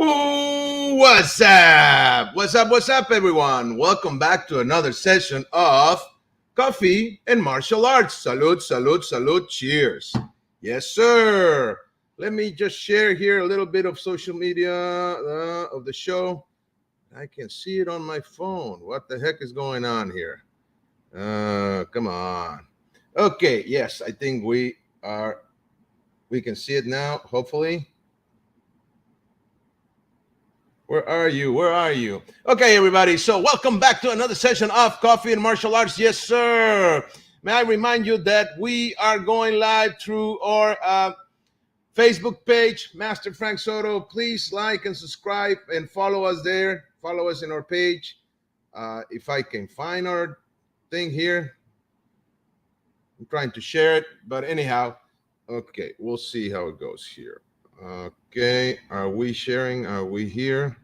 Ooh, what's up? What's up, everyone? Welcome back to another session of Coffee and Martial Arts. Salute, salute, salute. Cheers. Yes, sir. Let me just share here a little bit of social media of the show. I can see it on my phone. What the heck is going on here? Come on. Okay, yes, I think we can see it now, hopefully. Where are you? Where are you? Okay, everybody. So welcome back to another session of Coffee and Martial Arts. Yes, sir. May I remind you that we are going live through our Facebook page, Master Frank Soto. Please like and subscribe and follow us there. Follow us in our page. If I can find our thing here. I'm trying to share it, but anyhow, okay, we'll see how it goes here. Okay, are we sharing? Are we here?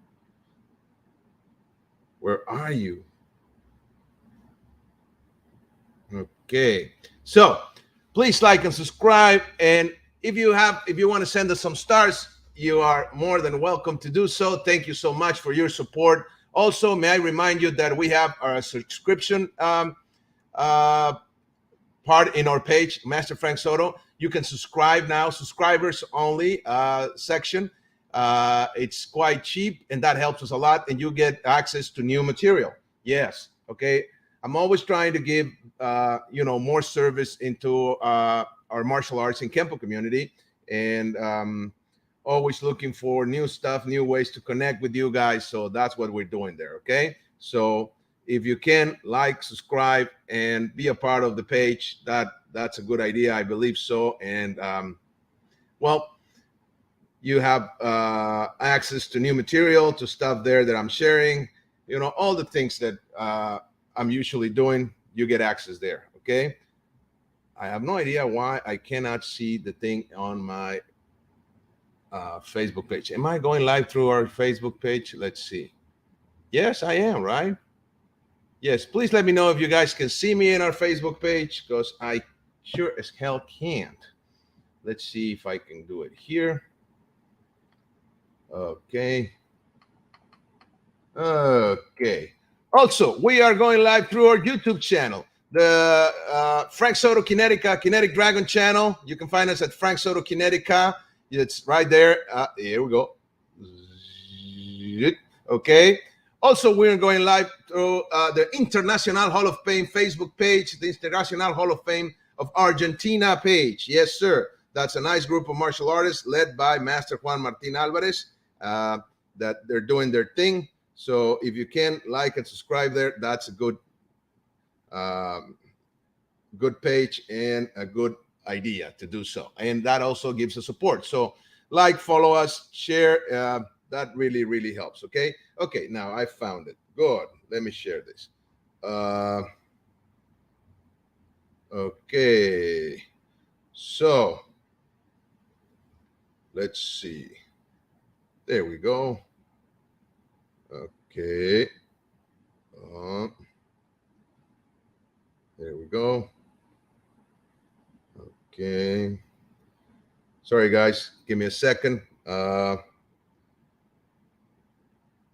Where are you? Okay, so please like and subscribe, and if you want to send us some stars, you are more than welcome to do so. Thank you so much for your support. Also, may I remind you that we have our subscription part in our page, Master Frank Soto. You can subscribe now, subscribers only section. It's quite cheap, and that helps us a lot, and you get access to new material. Yes, okay. I'm always trying to give more service into our martial arts and Kempo community, and always looking for new stuff, new ways to connect with you guys. So that's what we're doing there. Okay, so if you can like, subscribe, and be a part of the page, that's a good idea. I believe so. And you have access to new material, to stuff there that I'm sharing. All the things that I'm usually doing, you get access there. Okay. I have no idea why I cannot see the thing on my Facebook page. Am I going live through our Facebook page? Let's see. Yes, I am, right? Yes, please let me know if you guys can see me in our Facebook page, because I sure as hell can't. Let's see if I can do it here. Okay. Okay. Also, we are going live through our YouTube channel, the Frank Soto Kinetica Kinetic Dragon channel. You can find us at Frank Soto Kinetica. It's right there. Here we go. Okay. Also, we're going live through the International Hall of Fame Facebook page, the International Hall of Fame of Argentina page. Yes, sir. That's a nice group of martial artists led by Master Juan Martin Alvarez that they're doing their thing. So if you can like and subscribe there, that's a good page and a good idea to do so. And that also gives us support. So like, follow us, share. That really, really helps. Okay. Okay. Now I found it. Good. Let me share this. Okay. So let's see. There we go. Okay. There we go. Okay. Sorry, guys. Give me a second.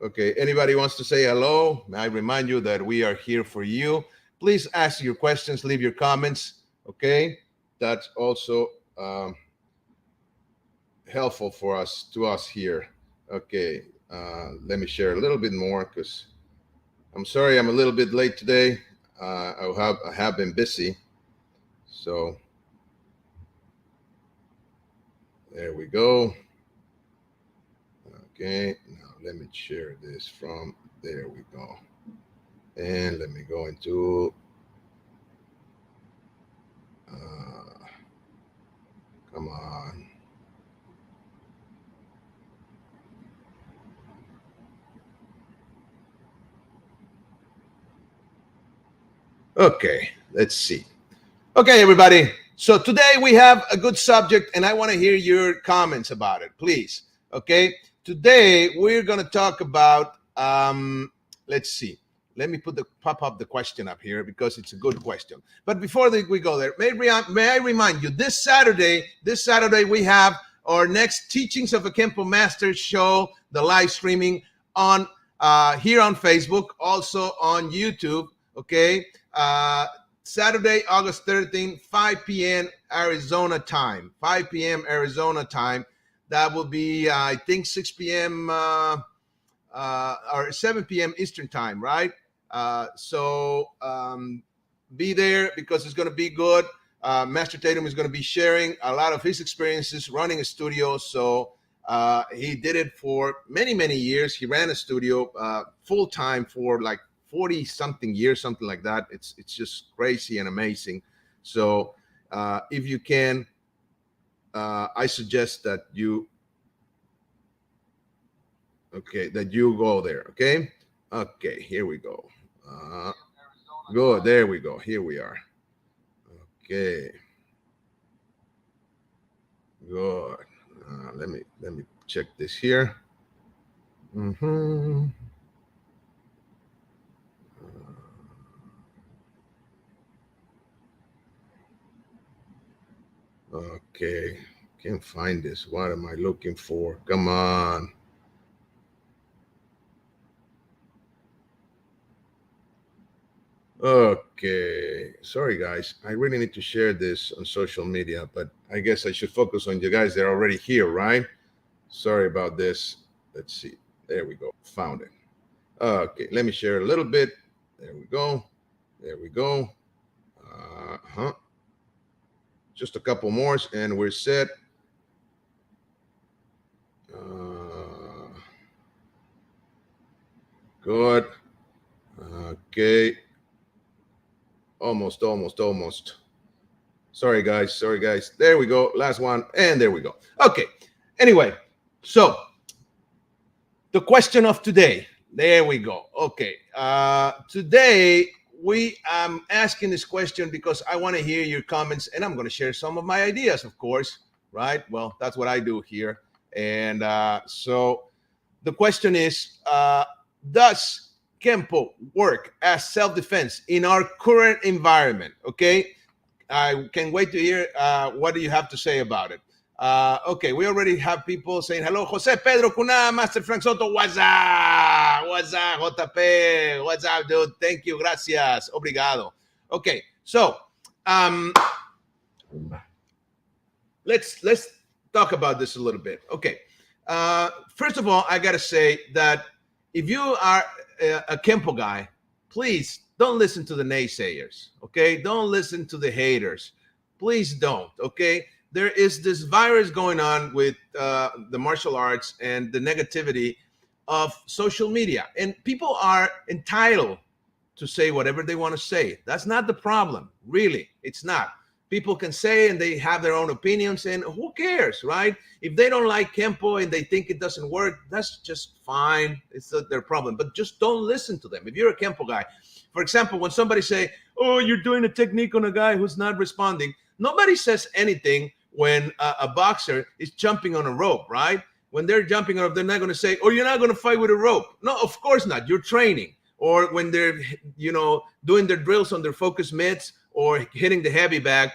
Okay, anybody wants to say hello? I remind you that we are here for you. Please ask your questions, leave your comments. Okay, that's also helpful for us here. Okay, let me share a little bit more, because I'm sorry I'm a little bit late today. I have been busy. So there we go. Okay, now let me share this from there. We go. And let me go into come on. Okay, let's see. Okay, everybody. So today we have a good subject, and I want to hear your comments about it, please. Okay, today we're going to talk about, let's see. Let me pop up the question up here, because it's a good question. But before we go there, may I remind you, this Saturday we have our next Teachings of a Kempo Master show the live streaming on here on Facebook, also on YouTube. Okay, Saturday, August 13th, 5 p.m. Arizona time. 5 p.m. Arizona time. That will be, I think, 6 p.m. Or 7 p.m. Eastern time, right? So be there because it's going to be good. Master Tatum is going to be sharing a lot of his experiences running a studio. So he did it for many, many years. He ran a studio full time for like 40 something years, something like that. It's just crazy and amazing. So if you can, I suggest that you go there. Okay, here we go. Good, there we go. Here we are. Okay, good. Let me check this here. Mm-hmm. Okay, can't find this. What am I looking for? Come on. Okay, sorry guys. I really need to share this on social media, but I guess I should focus on you guys. They're already here, right? Sorry about this. Let's see. There we go. Found it. Okay, let me share a little bit. There we go. There we go. Uh-huh. Just a couple more and we're set. Good. Okay. Almost. Sorry, guys. There we go. Last one. And there we go. Okay. Anyway, so the question of today. There we go. Okay. Today, I'm asking this question because I want to hear your comments and I'm going to share some of my ideas, of course. Right? Well, that's what I do here. And so the question is, does Kempo work as self-defense in our current environment? Okay, I can't wait to hear what do you have to say about it. Okay, we already have people saying hello. Jose Pedro Cuna, Master Frank Soto, what's up? What's up, JP? What's up, dude? Thank you, gracias, obrigado. Okay, so let's talk about this a little bit. Okay, first of all, I gotta say that if you are a Kempo guy, please don't listen to the naysayers. Okay, don't listen to the haters. Please don't. Okay, there is this virus going on with the martial arts and the negativity of social media, and people are entitled to say whatever they want to say. That's not the problem, really. It's not. People can say and they have their own opinions, and who cares, right? If they don't like Kempo and they think it doesn't work, that's just fine. It's not their problem. But just don't listen to them. If you're a Kempo guy, for example, when somebody say, "Oh, you're doing a technique on a guy who's not responding," nobody says anything when a boxer is jumping on a rope, right? When they're jumping on a rope, they're not going to say, "Oh, you're not going to fight with a rope." No, of course not. You're training. Or when they're, doing their drills on their focus mitts or hitting the heavy bag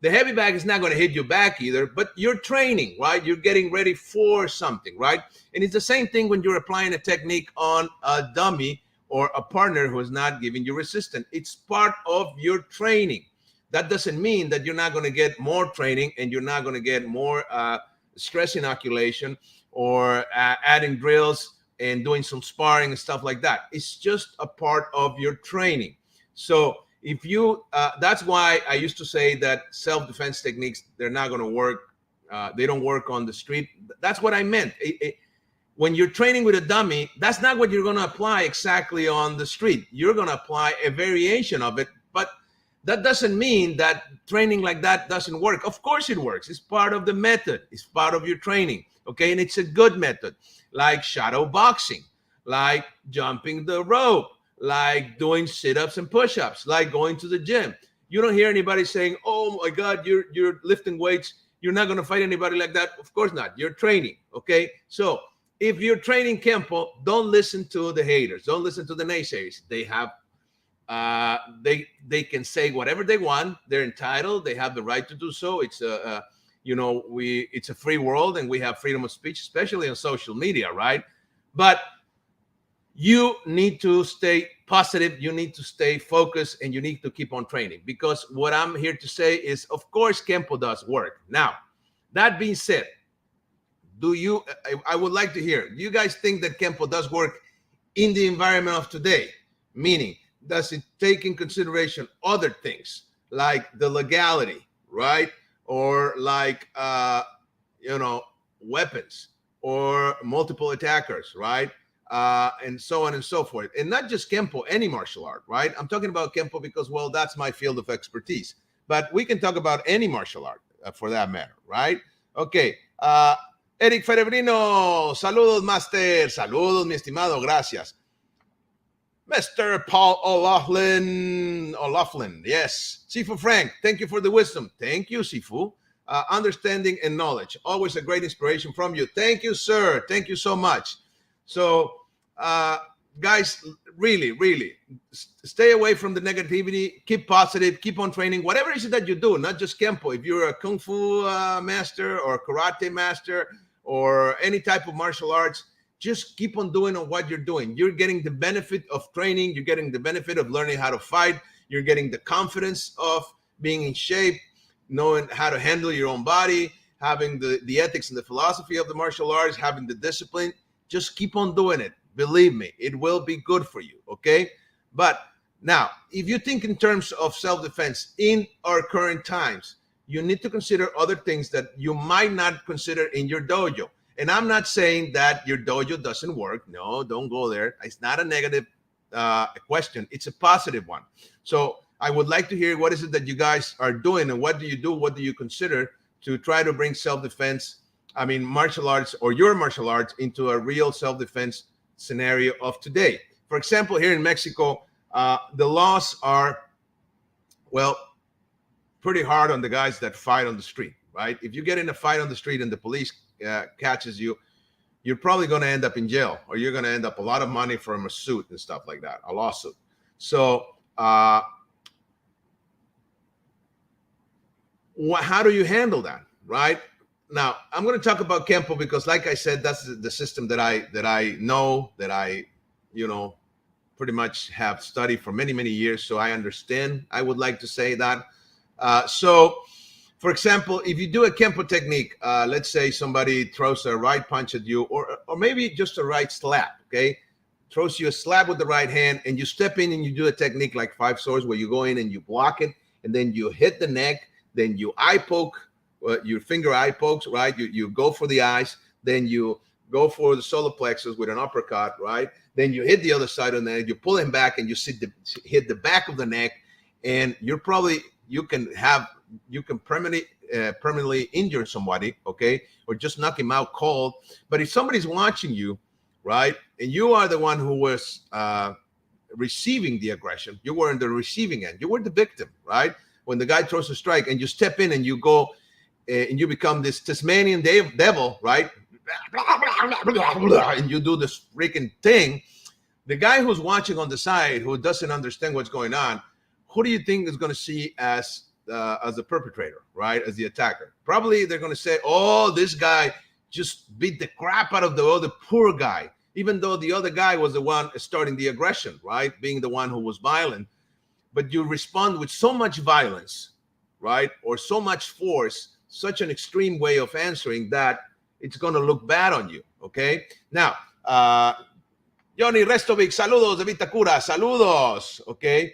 is not going to hit your back either, but you're training, right? You're getting ready for something, right? And it's the same thing when you're applying a technique on a dummy or a partner who is not giving you resistance. It's part of your training. That doesn't mean that you're not going to get more training and you're not going to get more stress inoculation or adding drills and doing some sparring and stuff like that. It's just a part of your training. So if you, that's why I used to say that self-defense techniques, they're not going to work. They don't work on the street. That's what I meant. When you're training with a dummy, that's not what you're going to apply exactly on the street. You're going to apply a variation of it, but that doesn't mean that training like that doesn't work. Of course it works. It's part of the method. It's part of your training. Okay. And it's a good method, like shadow boxing, like jumping the rope, like doing sit-ups and push-ups, like going to the gym. You don't hear anybody saying, "Oh my God, you're lifting weights. You're not going to fight anybody like that." Of course not. You're training. Okay. So if you're training Kempo, don't listen to the haters. Don't listen to the naysayers. They have they can say whatever they want. They're entitled. They have the right to do so. It's it's a free world and we have freedom of speech, especially on social media, right? But you need to stay positive, you need to stay focused, and you need to keep on training, because what I'm here to say is, of course, Kempo does work. Now, that being said, I would like to hear, do you guys think that Kempo does work in the environment of today? Meaning, does it take in consideration other things like the legality, right? Or like, weapons or multiple attackers, right? And so on and so forth. And not just Kempo, any martial art, right? I'm talking about Kempo because, well, that's my field of expertise. But we can talk about any martial art for that matter, right? Okay. Eric Ferebrino, saludos, Master. Saludos, mi estimado, gracias. Mr. Paul O'Loughlin, yes. Sifu Frank, thank you for the wisdom. Thank you, Sifu. Understanding and knowledge. Always a great inspiration from you. Thank you, sir. Thank you so much. So, guys, really, stay away from the negativity. Keep positive. Keep on training. Whatever it is that you do, not just Kempo. If you're a Kung Fu master or karate master or any type of martial arts, just keep on doing what you're doing. You're getting the benefit of training. You're getting the benefit of learning how to fight. You're getting the confidence of being in shape, knowing how to handle your own body, having the ethics and the philosophy of the martial arts, having the discipline. Just keep on doing it. Believe me, it will be good for you, okay? But now, if you think in terms of self-defense in our current times, you need to consider other things that you might not consider in your dojo. And I'm not saying that your dojo doesn't work. No, don't go there. It's not a negative question. It's a positive one. So I would like to hear, what is it that you guys are doing, and what do you do? What do you consider to try to bring self-defense, martial arts or your martial arts, into a real self-defense scenario of today? For example, here in Mexico, the laws are, well, pretty hard on the guys that fight on the street, right? If you get in a fight on the street and the police catches you, you're probably going to end up in jail, or you're going to end up a lot of money from a suit and stuff like that, a lawsuit. So how do you handle that, right? Now, I'm going to talk about Kempo because, like I said, that's the system that I know, that I pretty much have studied for many years, so I understand. I would like to say that. So, for example, if you do a Kempo technique, let's say somebody throws a right punch at you, or maybe just a right slap, okay? Throws you a slap with the right hand, and you step in and you do a technique like five swords, where you go in and you block it, and then you hit the neck, then you eye poke, your finger eye pokes, right? You go for the eyes, then you go for the solar plexus with an uppercut, right? Then you hit the other side of the neck, you pull him back, and you hit the back of the neck, and you can permanently injure somebody, okay, or just knock him out cold. But if somebody's watching you, right, and you are the one who was receiving the aggression, you were in the receiving end, you were the victim, right? When the guy throws a strike and you step in and you go and you become this Tasmanian devil, right? And you do this freaking thing. The guy who's watching on the side, who doesn't understand what's going on, who do you think is going to see as the perpetrator, right? As the attacker? Probably they're going to say, oh, this guy just beat the crap out of the other poor guy, even though the other guy was the one starting the aggression, right? Being the one who was violent. But you respond with so much violence, right? Or so much force, such an extreme way of answering, that it's going to look bad on you, okay? Now, Johnny Restovic, saludos de Vitacura, saludos, okay?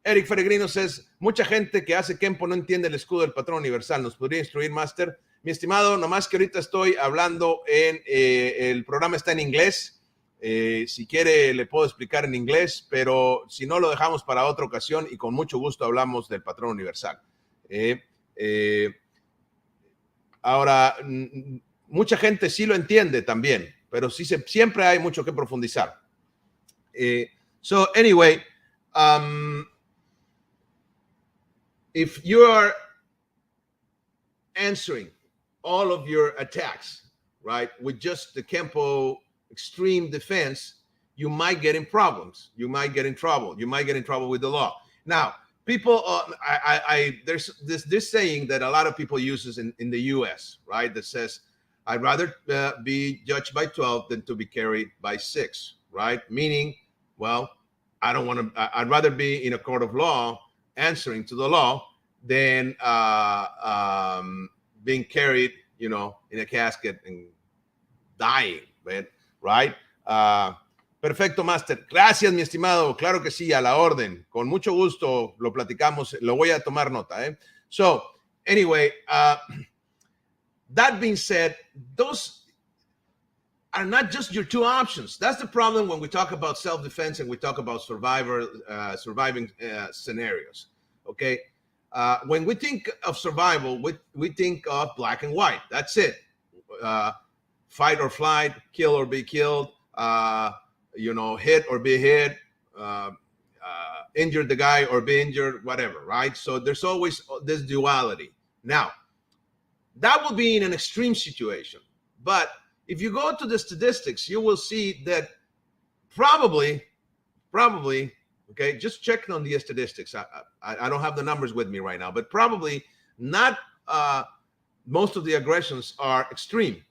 Eric Feregrino says, mucha gente que hace Kempo no entiende el escudo del patrón universal. ¿Nos podría instruir, Master? Mi estimado, nomás que ahorita estoy hablando el programa está en inglés. Si quiere le puedo explicar en inglés, pero si no lo dejamos para otra ocasión, y con mucho gusto hablamos del patrón universal. Ahora, mucha gente sí lo entiende también, pero sí siempre hay mucho que profundizar. So anyway, if you are answering all of your attacks, right, with just the Kempo extreme defense, you might get in problems. You might get in trouble. You might get in trouble with the law. Now, people, there's this saying that a lot of people uses in the U.S., right, that says, I'd rather be judged by 12 than to be carried by 6, right? Meaning, well, I don't want to, I'd rather be in a court of law answering to the law than being carried, in a casket and dying, man, right? Perfecto, Master. Gracias, mi estimado. Claro que sí, a la orden. Con mucho gusto lo platicamos. Lo voy a tomar nota, eh? So, anyway, that being said, those are not just your two options. That's the problem when we talk about self-defense and we talk about surviving scenarios, okay? When we think of survival, we think of black and white. That's it. Fight or flight, kill or be killed, hit or be hit, injure the guy or be injured, whatever, right? So there's always this duality. Now, that will be in an extreme situation. But if you go to the statistics, you will see that probably, okay, just checking on the statistics. I don't have the numbers with me right now, but probably not most of the aggressions are extreme,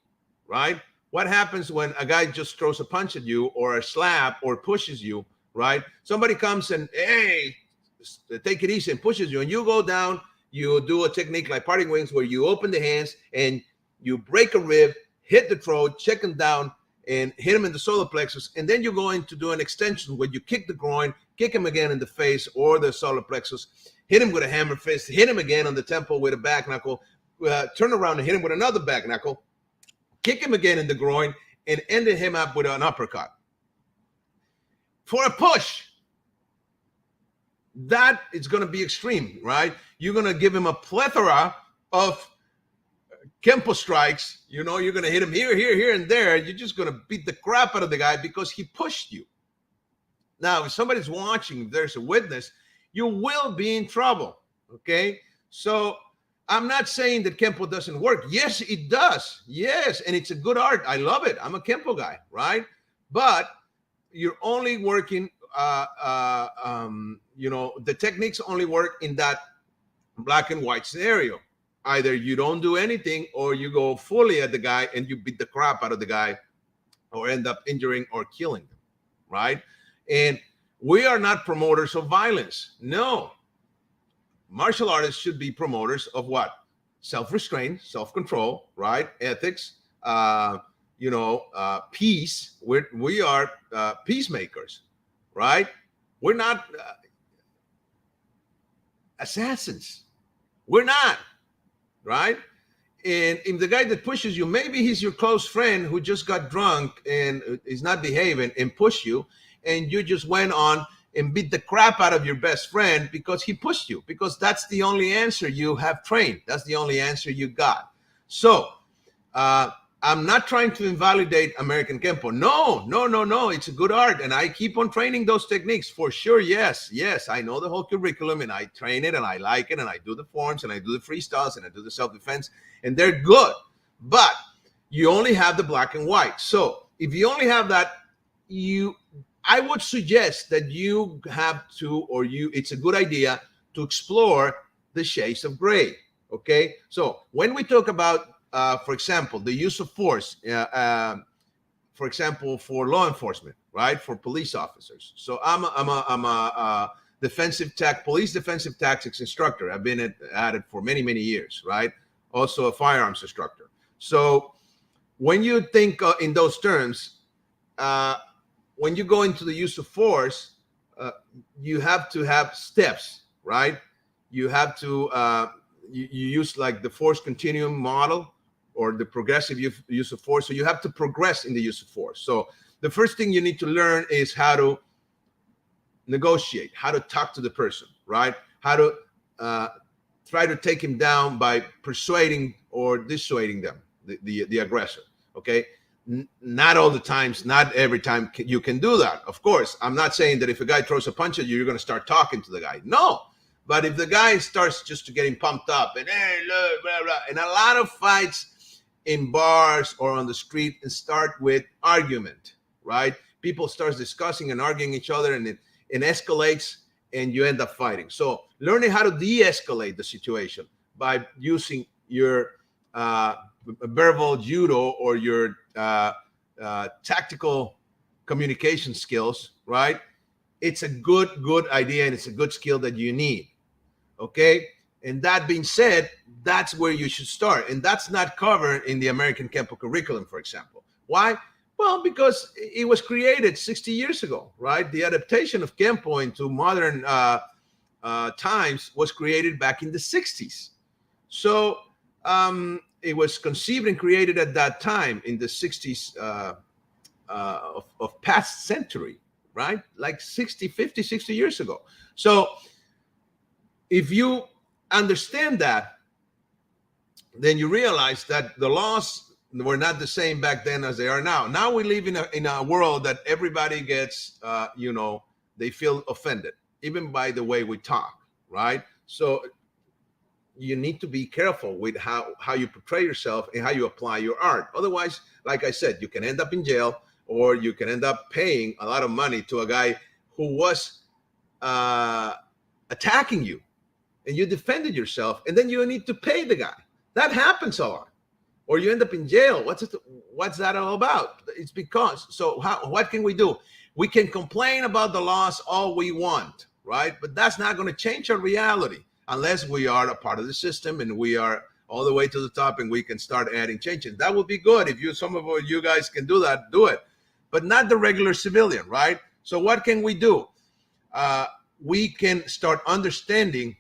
right? What happens when a guy just throws a punch at you or a slap or pushes you, right? Somebody comes and, hey, take it easy and pushes you, and you go down, you do a technique like parting wings where you open the hands and you break a rib, hit the throat, check him down, and hit him in the solar plexus, and then you're going to do an extension where you kick the groin, kick him again in the face or the solar plexus, hit him with a hammer fist, hit him again on the temple with a back knuckle, turn around and hit him with another back knuckle, kick him again in the groin, and ended him up with an uppercut. For a push, that is going to be extreme, right? You're going to give him a plethora of Kempo strikes. You're going to hit him here, and there. You're just going to beat the crap out of the guy because he pushed you. Now, if somebody's watching, if there's a witness, you will be in trouble, okay? So I'm not saying that Kempo doesn't work. Yes, it does. Yes, and it's a good art. I love it. I'm a Kempo guy, right? But you're only working, the techniques only work in that black and white scenario. Either you don't do anything or you go fully at the guy and you beat the crap out of the guy or end up injuring or killing them, right? And we are not promoters of violence. No. Martial artists should be promoters of what? Self-restraint, self-control, right? Ethics, peace. We are peacemakers, right? We're not assassins. We're not, right? And if the guy that pushes you, maybe he's your close friend who just got drunk and is not behaving and push you, and you just went on and beat the crap out of your best friend because he pushed you, because that's the only answer you have trained. That's the only answer you got. So I'm not trying to invalidate American Kempo. No. It's a good art. And I keep on training those techniques for sure. Yes. I know the whole curriculum and I train it and I like it and I do the forms and I do the freestyles and I do the self-defense and they're good. But you only have the black and white. So if you only have that, I would suggest that you have to, it's a good idea to explore the shades of gray. Okay. So when we talk about, for example, the use of force, for example, for law enforcement, right? For police officers. So I'm a police defensive tactics instructor. I've been at it for many, many years, right? Also a firearms instructor. So when you think in those terms, when you go into the use of force, you have to have steps, right? You have to, you use like the force continuum model or the progressive use of force. So you have to progress in the use of force. So the first thing you need to learn is how to negotiate, how to talk to the person, right? How to try to take him down by persuading or dissuading them, the aggressor, okay? Not all the times, not every time you can do that. Of course, I'm not saying that if a guy throws a punch at you, you're going to start talking to the guy. No, but if the guy starts just to getting pumped up and hey, look, blah, blah, and a lot of fights in bars or on the street and start with argument, right? People start discussing and arguing each other and it escalates and you end up fighting. So learning how to de-escalate the situation by using your verbal judo or your tactical communication skills, right? It's a good idea, and it's a good skill that you need. Okay. And that being said, that's where you should start. And that's not covered in the American Kempo curriculum, for example. Why? Well, because it was created 60 years ago, right? The adaptation of Kempo into modern times was created back in the 60s. So it was conceived and created at that time in the 60s of past century, right? Like 60, 50, 60 years ago. So if you understand that, then you realize that the laws were not the same back then as they are now. Now we live in a world that everybody gets, they feel offended, even by the way we talk, right? So you need to be careful with how you portray yourself and how you apply your art. Otherwise, like I said, you can end up in jail, or you can end up paying a lot of money to a guy who was attacking you, and you defended yourself, and then you need to pay the guy. That happens a lot. Or you end up in jail. What's that all about? It's because, so what can we do? We can complain about the laws all we want, right? But that's not going to change our reality unless we are a part of the system and we are all the way to the top and we can start adding changes. That would be good. If some of you guys can do that, do it. But not the regular civilian, right? So what can we do? We can start understanding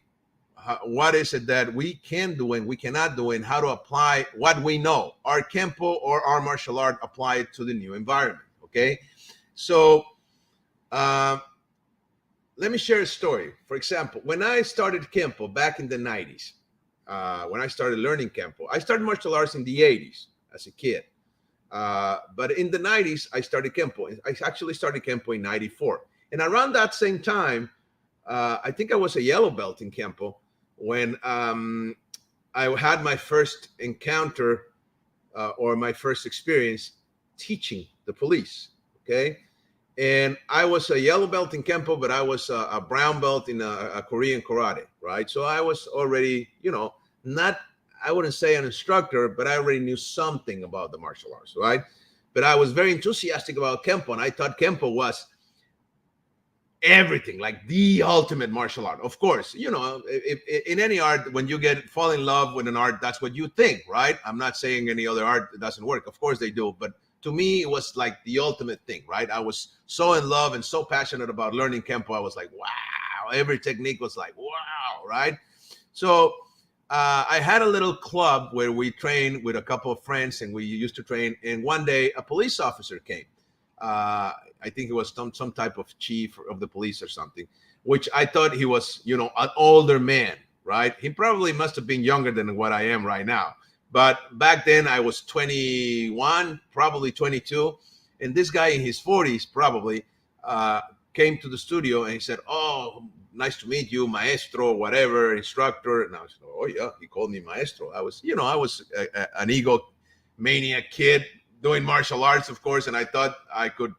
what is it that we can do and we cannot do, and how to apply what we know, our Kempo or our martial art, apply it to the new environment. Okay. So let me share a story. For example, when I started Kempo back in the 90s, when I started learning Kempo, I started martial arts in the 80s as a kid. But in the 90s, I started Kempo. I actually started Kempo in 94. And around that same time, I think I was a yellow belt in Kempo when I had my first encounter or my first experience teaching the police. Okay. And I was a yellow belt in Kempo, but I was a brown belt in a Korean karate, right? So I was already, not, I wouldn't say an instructor, but I already knew something about the martial arts, right? But I was very enthusiastic about Kempo, and I thought Kempo was everything, like the ultimate martial art. Of course, if in any art, when you fall in love with an art, that's what you think, right? I'm not saying any other art doesn't work. Of course they do, but to me, it was like the ultimate thing, right? I was so in love and so passionate about learning Kempo. I was like, wow, every technique was like, wow, right? So I had a little club where we trained with a couple of friends, and we used to train. And one day, a police officer came. I think it was some type of chief of the police or something, which I thought he was, an older man, right? He probably must have been younger than what I am right now. But back then I was 21, probably 22. And this guy in his 40s probably came to the studio, and he said, "Oh, nice to meet you, maestro, whatever, instructor." And I was, "Oh yeah," he called me maestro. I was, an ego maniac kid doing martial arts, of course. And I thought I could,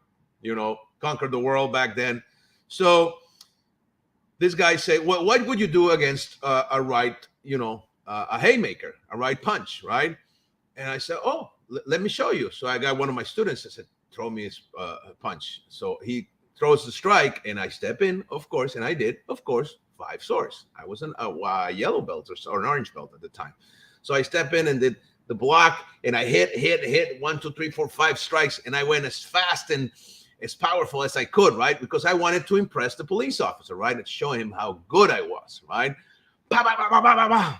conquer the world back then. So this guy said, "Well, what would you do against a right, a haymaker, a right punch, right?" And I said, "Oh, let me show you." So I got one of my students. I said, "Throw me a punch." So he throws the strike, and I step in, of course, and I did, of course, 5 swords. I was a yellow belt or an orange belt at the time. So I step in and did the block, and I hit 1, 2, 3, 4, 5 strikes, and I went as fast and as powerful as I could, right? Because I wanted to impress the police officer, right? And show him how good I was, right? Bah, bah, bah, bah, bah, bah, bah.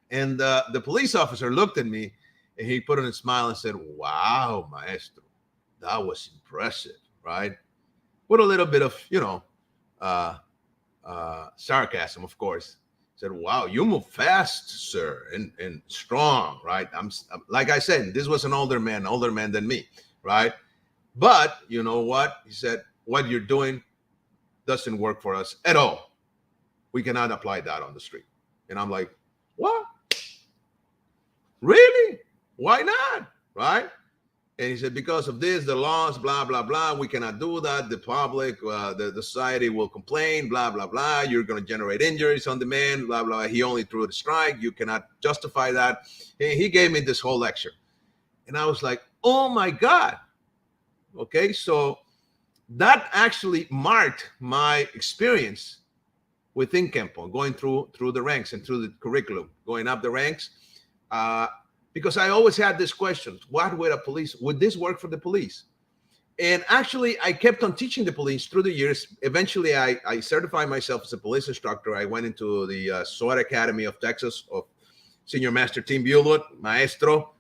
And the police officer looked at me, and he put on a smile and said, "Wow, maestro, that was impressive," right? With a little bit of, sarcasm, of course. Said, "Wow, you move fast, sir, and strong," right? I'm like I said, this was an older man than me, right? But you know what? He said, "What you're doing doesn't work for us at all. We cannot apply that on the street." And I'm like, "What? Really? Why not?" Right? And he said, because of this, the laws, blah, blah, blah, we cannot do that. The public, the society will complain, blah, blah, blah. You're going to generate injuries on demand, blah, blah. He only threw the strike. You cannot justify that. He gave me this whole lecture. And I was like, oh my God. Okay, so that actually marked my experience within Kempo, going through the ranks and through the curriculum, going up the ranks. Because I always had this question: what would this work for the police? And actually, I kept on teaching the police through the years. Eventually, I certified myself as a police instructor. I went into the SWAT Academy of Texas of Senior Master Tim Bullitt, Maestro,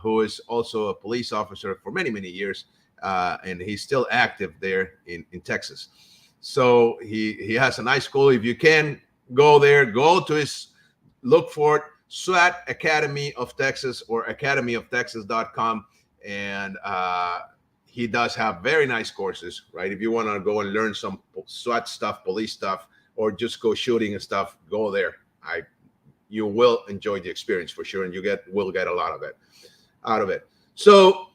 who is also a police officer for many, many years. And he's still active there in Texas. So he has a nice school. If you can go there, go to look for it, SWAT Academy of Texas or academyoftexas.com. And he does have very nice courses, right? If you want to go and learn some SWAT stuff, police stuff, or just go shooting and stuff, go there. You will enjoy the experience for sure, and will get a lot of it out of it. So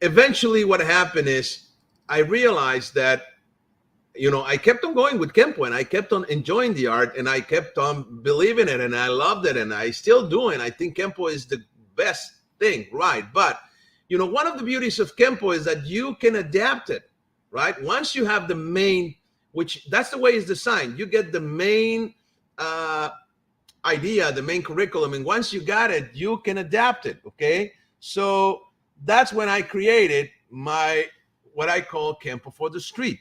eventually what happened is I realized that, I kept on going with Kempo, and I kept on enjoying the art, and I kept on believing it, and I loved it, and I still do. And I think Kempo is the best thing, right? But, one of the beauties of Kempo is that you can adapt it, right? Once you have the main, which that's the way it's designed, you get the main idea, the main curriculum, and once you got it, you can adapt it, okay? So that's when I created what I call Kempo for the Street.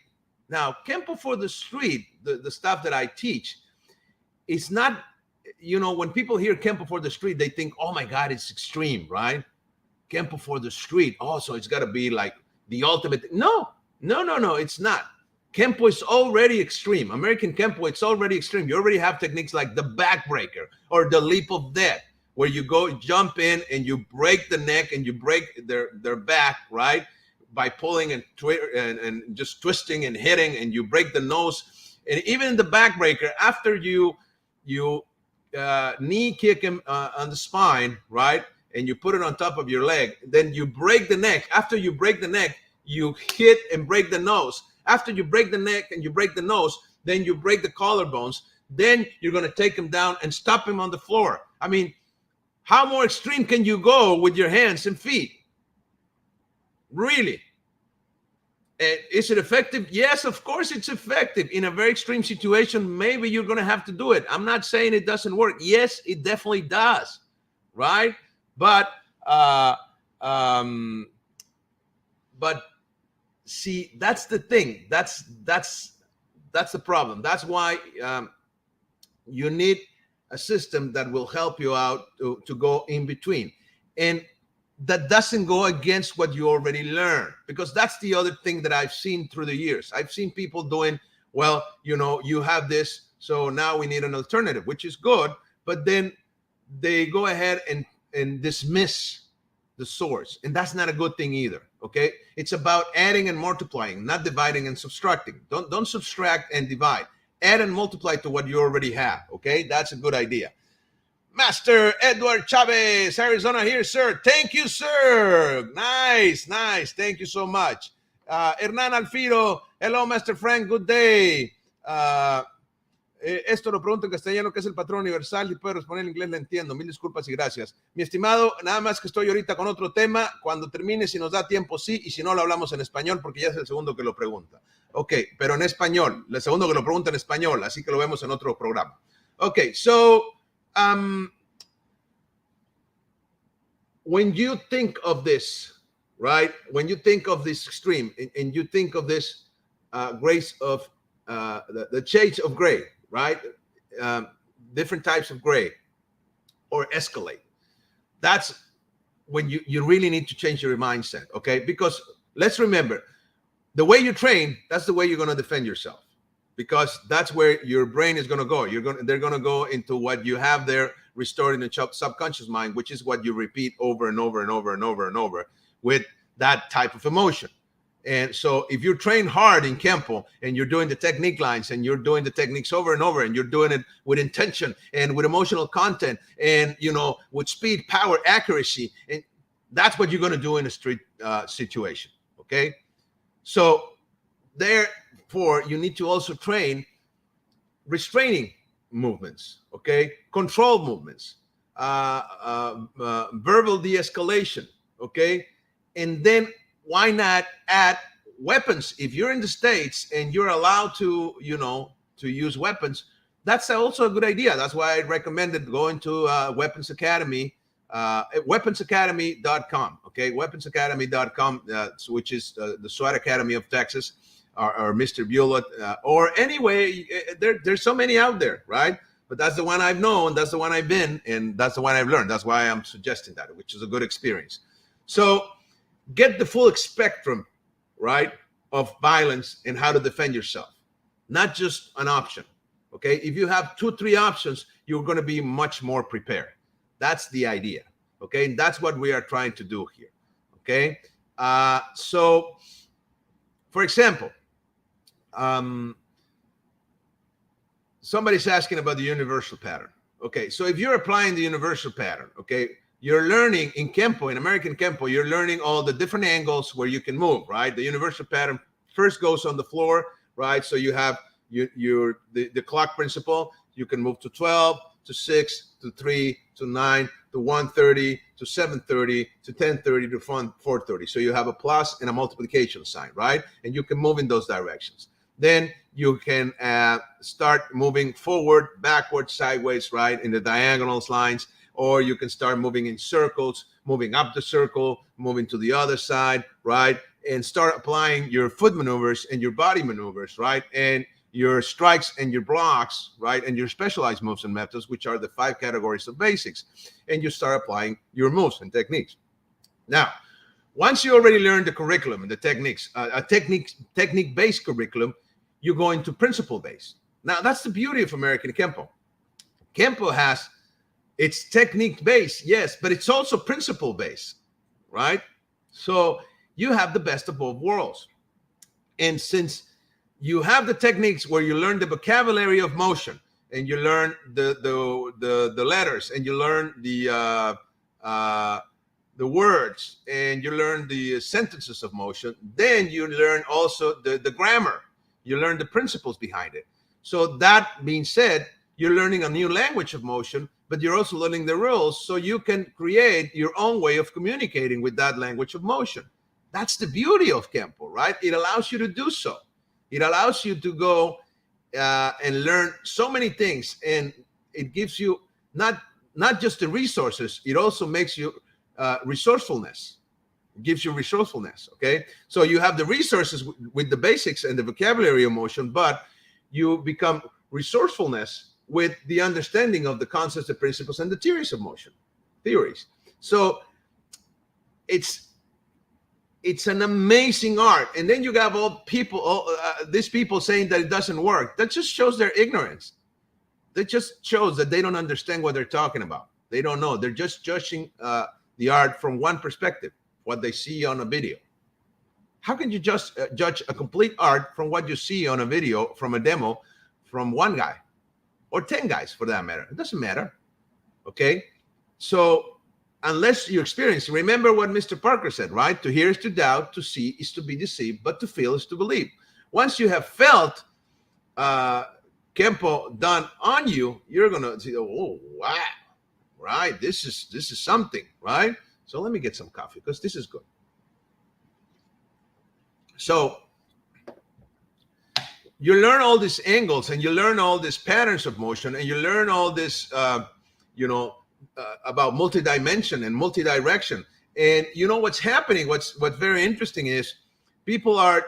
Now, Kempo for the Street, the stuff that I teach, it's not, when people hear Kempo for the Street, they think, oh my God, it's extreme, right? Kempo for the Street. Oh, so it's got to be like the ultimate. No, it's not. Kempo is already extreme. American Kempo, it's already extreme. You already have techniques like the backbreaker or the leap of death, where you go jump in and you break the neck and you break their back, right? By pulling and just twisting and hitting, and you break the nose. And even the backbreaker, after you knee kick him on the spine, right? And you put it on top of your leg, then you break the neck. After you break the neck, you hit and break the nose. After you break the neck and you break the nose, then you break the collarbones. Then you're going to take him down and stop him on the floor. I mean, how more extreme can you go with your hands and feet? Really? Is it effective? Yes, of course it's effective. In a very extreme situation, maybe you're going to have to do it. I'm not saying it doesn't work. Yes, it definitely does, right? But see, that's the thing. That's the problem. That's why you need a system that will help you out to go in between. And that doesn't go against what you already learned, because that's the other thing that I've seen through the years. I've seen people doing, well, you have this, so now we need an alternative, which is good. But then they go ahead and dismiss the source. And that's not a good thing either, okay? It's about adding and multiplying, not dividing and subtracting. Don't subtract and divide. Add and multiply to what you already have, okay? That's a good idea. Master Edward Chavez, Arizona here, sir. Thank you, sir. Nice. Thank you so much. Hernan Alfiro, hello, Master Frank, good day. Esto lo pregunto en castellano, ¿qué es el patrón universal? Y puede responder en inglés, le entiendo. Mil disculpas y gracias. Mi estimado, nada más que estoy ahorita con otro tema. Cuando termine, si nos da tiempo, sí. Y si no, lo hablamos en español, porque ya es el segundo que lo pregunta. Ok, pero en español. El segundo que lo pregunta en español, así que lo vemos en otro programa. Ok, so... when you think of this, right? When you think of this extreme and you think of this grace of the shades of gray, right? Different types of gray or escalate. That's when you really need to change your mindset, okay? Because let's remember, the way you train, that's the way you're going to defend yourself. Because that's where your brain is going to go. They're going to go into what you have there restored in the subconscious mind, which is what you repeat over and over and over and over and over with that type of emotion. And so if you train hard in Kempo and you're doing the technique lines and you're doing the techniques over and over and you're doing it with intention and with emotional content and, with speed, power, accuracy, and that's what you're going to do in a street situation. Okay. So therefore, you need to also train restraining movements, okay, control movements, verbal de-escalation, okay, and then why not add weapons? If you're in the States and you're allowed to, to use weapons, that's also a good idea. That's why I recommended going to Weapons Academy, weaponsacademy.com, okay, weaponsacademy.com, which is the SWAT Academy of Texas, or Mr. Bullitt, or anyway, there's so many out there, right? But that's the one I've known, that's the one I've been, and that's the one I've learned. That's why I'm suggesting that, which is a good experience. So get the full spectrum, right, of violence and how to defend yourself, not just an option, okay? If you have 2-3 options, you're going to be much more prepared. That's the idea, okay? And that's what we are trying to do here, okay? So, for example, somebody's asking about the universal pattern. Okay, so if you're applying the universal pattern, okay, you're learning in Kempo, in American Kempo, you're learning all the different angles where you can move, right? The universal pattern first goes on the floor, right? So you have the clock principle. You can move to 12, to 6, to 3, to 9, to 1:30, to 7:30, to 10:30, to 4:30. So you have a plus and a multiplication sign, right? And you can move in those directions. Then you can start moving forward, backward, sideways, right, in the diagonals lines, or you can start moving in circles, moving up the circle, moving to the other side, right, and start applying your foot maneuvers and your body maneuvers, right, and your strikes and your blocks, right, and your specialized moves and methods, which are the 5 categories of basics, and you start applying your moves and techniques. Now, once you already learned the curriculum and the techniques, a technique-based curriculum, you go into principle-based. Now, that's the beauty of American Kempo. Kempo has its technique-based, yes, but it's also principle-based, right? So you have the best of both worlds. And since you have the techniques where you learn the vocabulary of motion, and you learn the letters, and you learn the words, and you learn the sentences of motion, then you learn also the grammar. You learn the principles behind it. So that being said, you're learning a new language of motion, but you're also learning the rules so you can create your own way of communicating with that language of motion. That's the beauty of Kempo, right? It allows you to do so. It allows you to go and learn so many things, and it gives you not just the resources, it also makes you resourcefulness. Gives you resourcefulness, okay? So you have the resources with the basics and the vocabulary of motion, but you become resourcefulness with the understanding of the concepts, the principles, and the theories of motion. So it's an amazing art. And then you have these people saying that it doesn't work. That just shows their ignorance. That just shows that they don't understand what they're talking about. They don't know. They're just judging the art from one perspective, what they see on a video. How can you just judge a complete art from what you see on a video, from a demo, from one guy or 10 guys for that matter? It doesn't matter. Okay. So unless you experience, remember what Mr. Parker said, right? To hear is to doubt, to see is to be deceived, but to feel is to believe. Once you have felt Kempo done on you, you're going to see, oh, wow, right? This is something, right? So let me get some coffee because this is good. So you learn all these angles and you learn all these patterns of motion and you learn all this, about multi-dimension and multi-direction. And you know what's happening, what's very interesting is people are,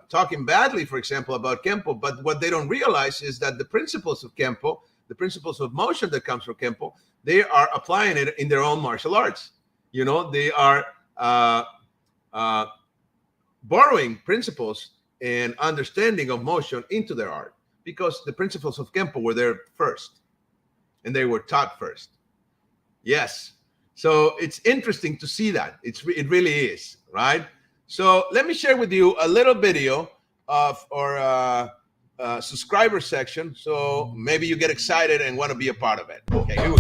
talking badly, for example, about Kempo, but what they don't realize is that the principles of Kempo, the principles of motion that comes from Kempo, they are applying it in their own martial arts. They are borrowing principles and understanding of motion into their art because the principles of Kempo were there first and they were taught first. Yes. So it's interesting to see that. It really is, right? So let me share with you a little video of our subscriber section. So maybe you get excited and want to be a part of it. Okay, here we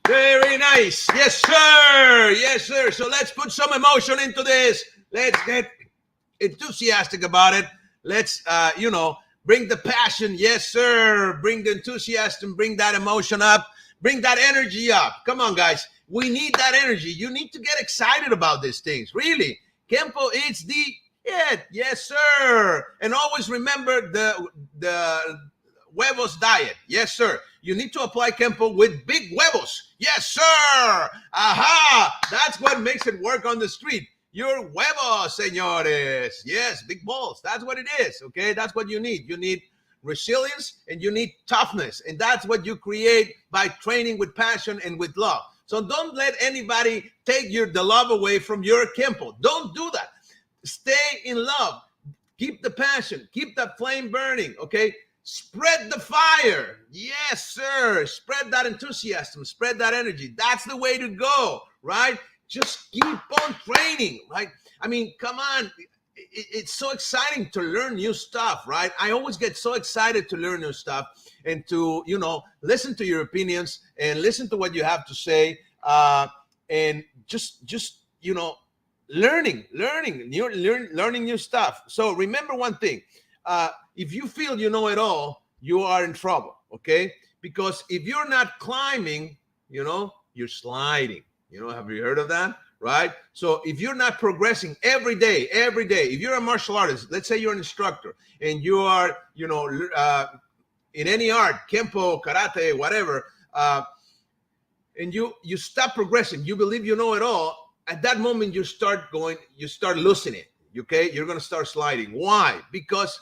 Very nice. Yes, sir. Yes, sir. So let's put some emotion into this. Let's get enthusiastic about it. Let's, bring the passion. Yes, sir. Bring the enthusiasm. Bring that emotion up. Bring that energy up. Come on, guys. We need that energy. You need to get excited about these things. Really. Kempo is the it. Yes, sir. And always remember the huevos diet. Yes, sir. You need to apply Kempo with big huevos. Yes, sir. Aha. That's what makes it work on the street. Your huevos, señores. Yes, big balls. That's what it is. Okay. That's what you need. You need resilience and you need toughness. And that's what you create by training with passion and with love. So don't let anybody take the love away from your Kempo. Don't do that. Stay in love. Keep the passion. Keep that flame burning. Okay. Spread the fire. Yes, sir. Spread that enthusiasm. Spread that energy. That's the way to go, right? Just keep on training, right? I mean, come on. It's so exciting to learn new stuff, right? I always get so excited to learn new stuff and to, listen to your opinions and listen to what you have to say. And just learning new stuff. So remember one thing. If you feel you know it all, you are in trouble, okay? Because if you're not climbing, you're sliding. Have you heard of that? Right? So if you're not progressing every day, if you're a martial artist, let's say you're an instructor and you are, in any art, Kempo, karate, whatever, and you stop progressing, you believe you know it all, at that moment you start losing it, okay? You're going to start sliding. Why? Because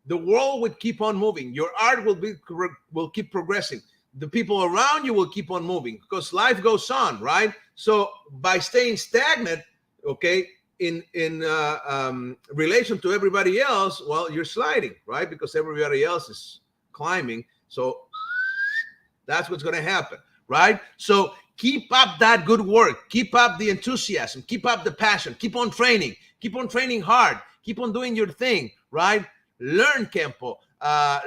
the world would keep on moving. Your art will keep progressing. The people around you will keep on moving because life goes on, right? So by staying stagnant, okay, in relation to everybody else, well, you're sliding, right? Because everybody else is climbing. So that's what's going to happen, right? So keep up that good work. Keep up the enthusiasm. Keep up the passion. Keep on training. Keep on training hard. Keep on doing your thing, right? Learn Kempo.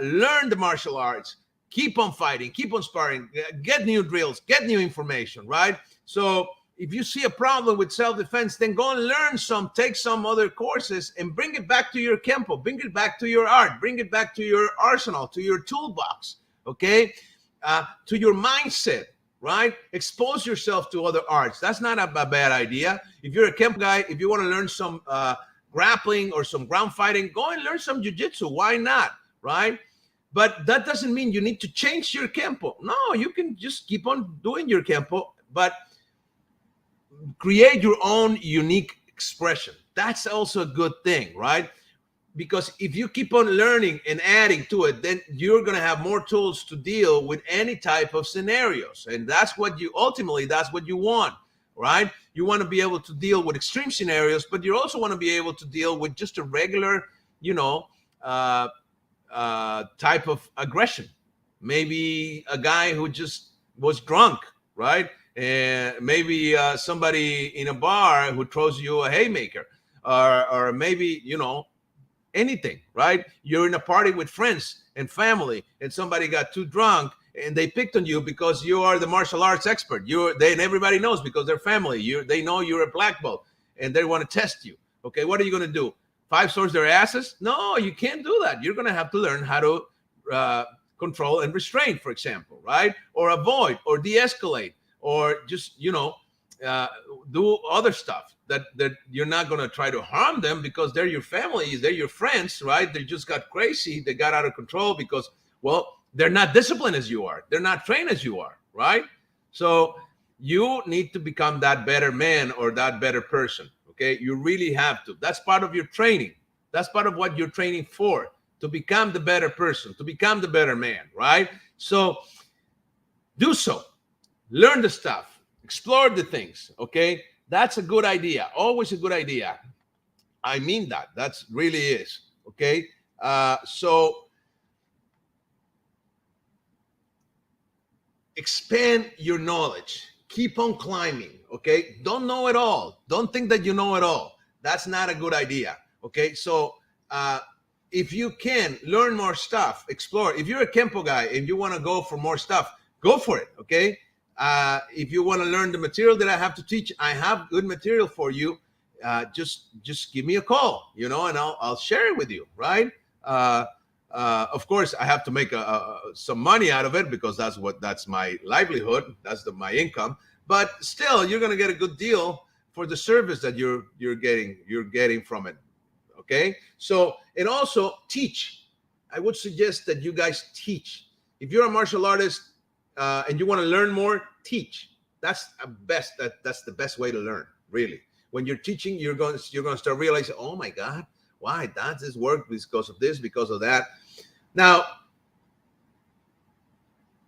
Learn the martial arts. Keep on fighting, keep on sparring, get new drills, get new information, right? So if you see a problem with self-defense, then go and learn take some other courses and bring it back to your Kempo, bring it back to your art, bring it back to your arsenal, to your toolbox, okay? To your mindset, right? Expose yourself to other arts. That's not a bad idea. If you're a Kempo guy, if you want to learn some grappling or some ground fighting, go and learn some jiu-jitsu. Why not, right? But that doesn't mean you need to change your Kempo. No, you can just keep on doing your Kempo, but create your own unique expression. That's also a good thing, right? Because if you keep on learning and adding to it, then you're going to have more tools to deal with any type of scenarios. And that's what you want, right? You want to be able to deal with extreme scenarios, but you also want to be able to deal with just a regular, type of aggression. Maybe a guy who just was drunk, right? And maybe somebody in a bar who throws you a haymaker, or maybe anything, right? You're in a party with friends and family, and somebody got too drunk and they picked on you because you are the martial arts expert. And everybody knows because they're family. They know you're a black belt and they want to test you. Okay, what are you going to do? 5 stars their asses? No, you can't do that. You're going to have to learn how to uh, control and restrain, for example, right? Or avoid or de-escalate or just, uh, do other stuff that you're not going to try to harm them because they're your family, they're your friends, right? They just got crazy. They got out of control because, well, they're not disciplined as you are. They're not trained as you are, right? So you need to become that better man or that better person. Okay. You really have to. That's part of your training. That's part of what you're training for, to become the better person, to become the better man, right? So do so. Learn the stuff, explore the things. Okay. That's a good idea. Always a good idea. I mean that. That's really is. Okay. So expand your knowledge. Keep on climbing. Okay. Don't know it all. Don't think that you know it all. That's not a good idea. Okay. So if you can learn more stuff, explore. If you're a Kempo guy and you want to go for more stuff, go for it. Okay. If you want to learn the material that I have to teach, I have good material for you. Just give me a call, and I'll share it with you. Right. Of course, I have to make some money out of it because that's my livelihood. That's my income. But still, you're going to get a good deal for the service that you're getting from it. Okay. So, and also teach. I would suggest that you guys teach. If you're a martial artist and you want to learn more, teach. That's the best way to learn. Really, when you're teaching, you're going to start realizing, oh my God, why does this work? Because of this, because of that. Now,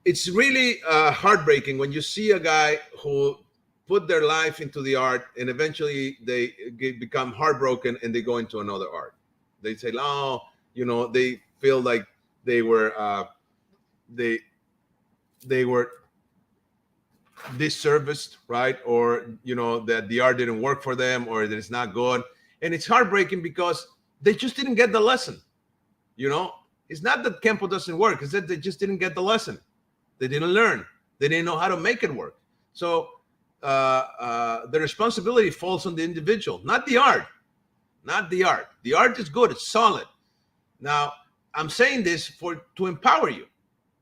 it's really heartbreaking when you see a guy who put their life into the art and eventually they become heartbroken and they go into another art. They say, oh, they feel like they were they were disserviced, right? Or that the art didn't work for them, or that it's not good. And it's heartbreaking because they just didn't get the lesson. It's not that Kempo doesn't work, it's that they just didn't get the lesson. They didn't learn. They didn't know how to make it work. So the responsibility falls on the individual, not the art. Not the art. The art is good. It's solid. Now, I'm saying this to empower you,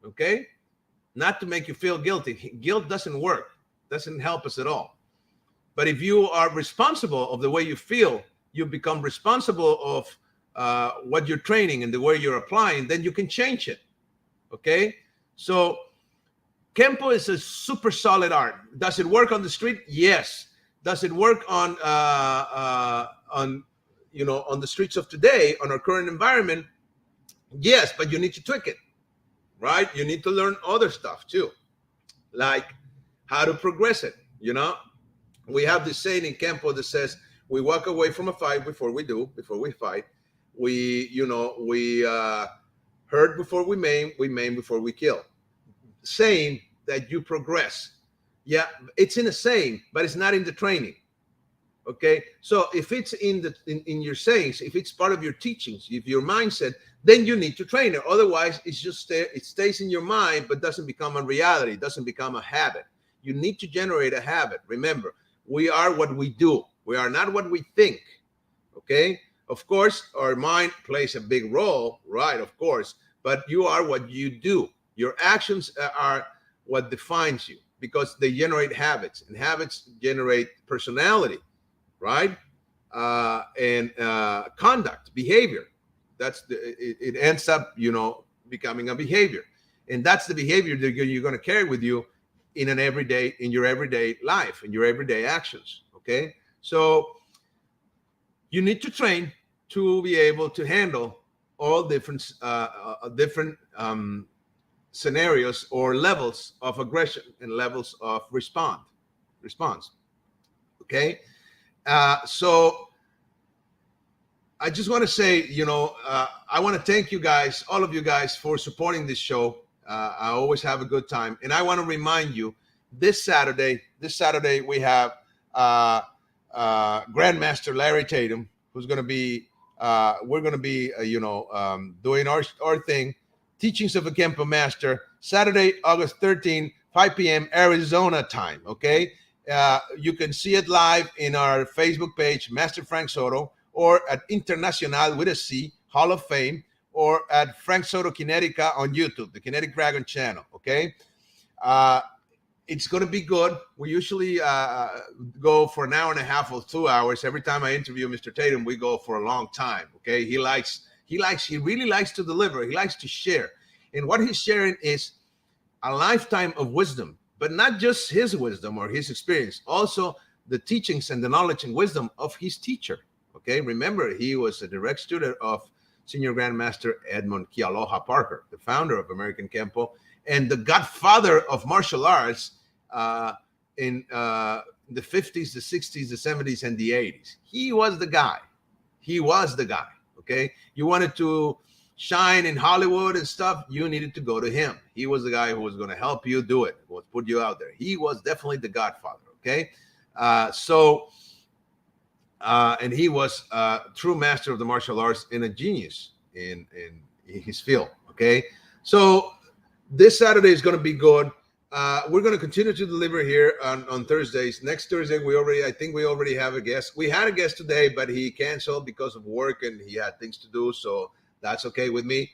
okay? Not to make you feel guilty. Guilt doesn't work. Doesn't help us at all. But if you are responsible of the way you feel, you become responsible of what you're training and the way you're applying, then you can change it, okay? So Kempo is a super solid art. Does it work on the street? Yes. Does it work on the streets of today, on our current environment? Yes, but you need to tweak it, right? You need to learn other stuff too, like how to progress it. We have this saying in Kempo that says we walk away from a fight before we fight. We hurt before we maim before we kill. Saying that you progress. Yeah, it's in a saying, but it's not in the training. Okay, so if it's in your sayings, if it's part of your teachings, if your mindset, then you need to train it. Otherwise, it stays in your mind, but doesn't become a reality. It doesn't become a habit. You need to generate a habit. Remember, we are what we do. We are not what we think. Okay, of course, our mind plays a big role, right? Of course, but you are what you do. Your actions are what defines you because they generate habits, and habits generate personality, right? And conduct, behavior. It ends up, becoming a behavior, and that's the behavior that you're going to carry with you in your everyday life, in your everyday actions. Okay, so you need to train to be able to handle all different scenarios or levels of aggression and levels of response. Okay, so I just want to say, I want to thank you guys, all of you guys, for supporting this show. I always have a good time, and I want to remind you, this Saturday we have Grandmaster Larry Tatum, who's going to be, we're going to be, doing our thing, Teachings of a Kempo Master, Saturday, August 13, 5 p.m. Arizona time. Okay, you can see it live in our Facebook page, Master Frank Soto, or at Internacional with a C, Hall of Fame, or at Frank Soto Kinetica on YouTube, the Kinetic Dragon channel, okay? It's going to be good. We usually go for an hour and a half or 2 hours. Every time I interview Mr. Tatum, we go for a long time, okay? He really likes to deliver. He likes to share. And what he's sharing is a lifetime of wisdom, but not just his wisdom or his experience, also the teachings and the knowledge and wisdom of his teacher, okay? Remember, he was a direct student of Senior Grandmaster Edmund Kealoha Parker, the founder of American Kempo and the godfather of martial arts in the 50s, the 60s, the 70s, and the 80s. He was the guy. He was the guy, okay? You wanted to shine in Hollywood and stuff, you needed to go to him. He was the guy who was going to help you do it, who would put you out there. He was definitely the godfather, okay? And he was a true master of the martial arts and a genius in his field, okay? So this Saturday is going to be good. We're going to continue to deliver here on Thursdays. Next Thursday, I think we already have a guest. We had a guest today, but he canceled because of work and he had things to do, so that's okay with me.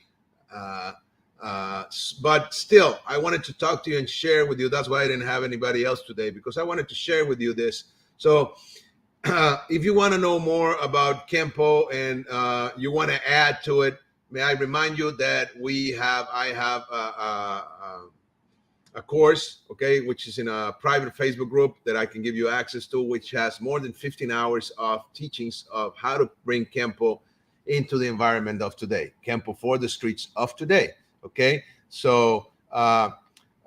But still, I wanted to talk to you and share with you. That's why I didn't have anybody else today, because I wanted to share with you this. So if you want to know more about Kempo and you want to add to it, may I remind you that I have a course, okay, which is in a private Facebook group that I can give you access to, which has more than 15 hours of teachings of how to bring Kempo into the environment of today, Kempo for the streets of today, okay? So Hernan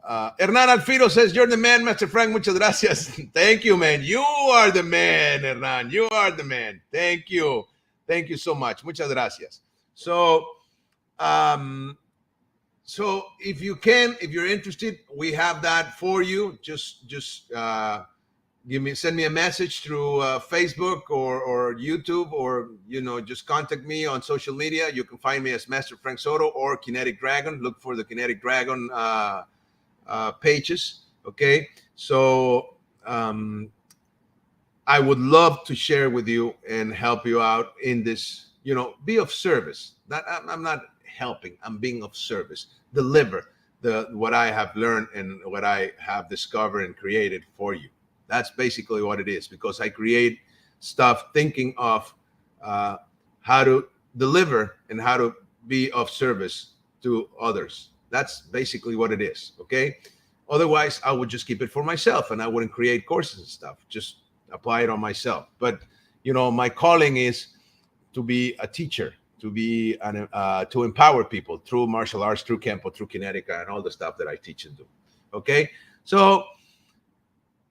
Alfiro says, you're the man, Master Frank. Muchas gracias. Thank you, man. You are the man, Hernan. You are the man. Thank you. Thank you so much. Muchas gracias. So, so if you're interested, we have that for you. Just send me a message through Facebook or YouTube, or just contact me on social media. You can find me as Master Frank Soto or Kinetic Dragon. Look for the Kinetic Dragon pages. Okay, so I would love to share with you and help you out in this. Be of service. I'm not helping. I'm being of service. Deliver what I have learned and what I have discovered and created for you. That's basically what it is, because I create stuff thinking of how to deliver and how to be of service to others. That's basically what it is, okay? Otherwise, I would just keep it for myself and I wouldn't create courses and stuff. Just apply it on myself. But, my calling is to be a teacher, to empower people through martial arts, through Kempo, through Kinetica, and all the stuff that I teach and do, okay? So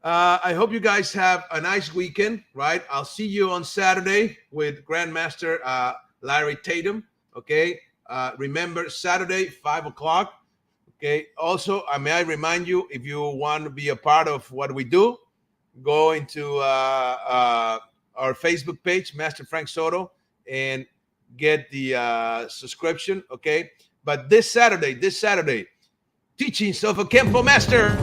I hope you guys have a nice weekend, right? I'll see you on Saturday with Grandmaster Larry Tatum, okay? Remember, Saturday, 5 o'clock, okay? Also, may I remind you, if you want to be a part of what we do, go into our Facebook page, Master Frank Soto, and get the subscription, okay? But this Saturday, Teachings of a Kempo Master.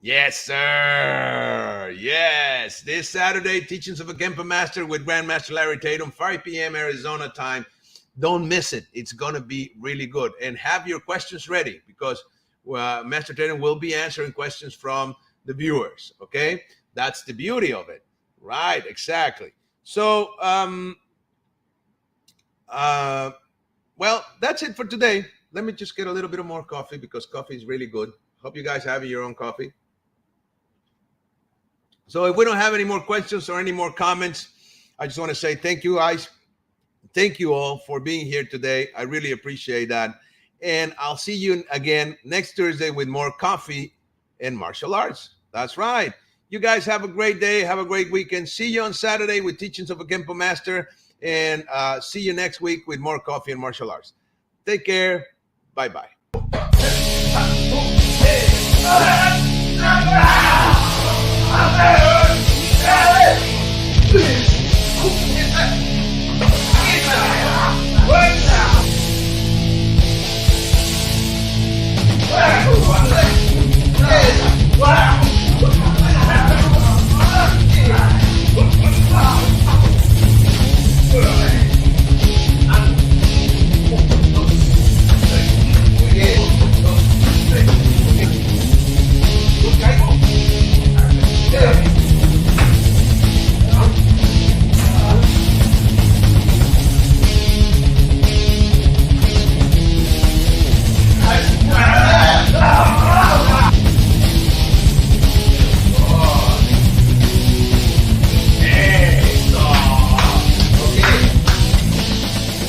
Yes, sir. Yes. This Saturday, Teachings of a Kempo Master with Grandmaster Larry Tatum, 5 p.m. Arizona time. Don't miss it. It's going to be really good. And have your questions ready, because Master Tatum will be answering questions from the viewers, okay? That's the beauty of it. Right, exactly. So, well, that's it for today. Let me just get a little bit of more coffee, because coffee is really good. Hope you guys have your own coffee. So if we don't have any more questions or any more comments, I just want to say thank you, guys. Thank you all for being here today. I really appreciate that. And I'll see you again next Thursday with more coffee and martial arts. That's right. You guys have a great day. Have a great weekend. See you on Saturday with Teachings of a Kempo Master. And see you next week with more coffee and martial arts. Take care. Bye-bye. Hey!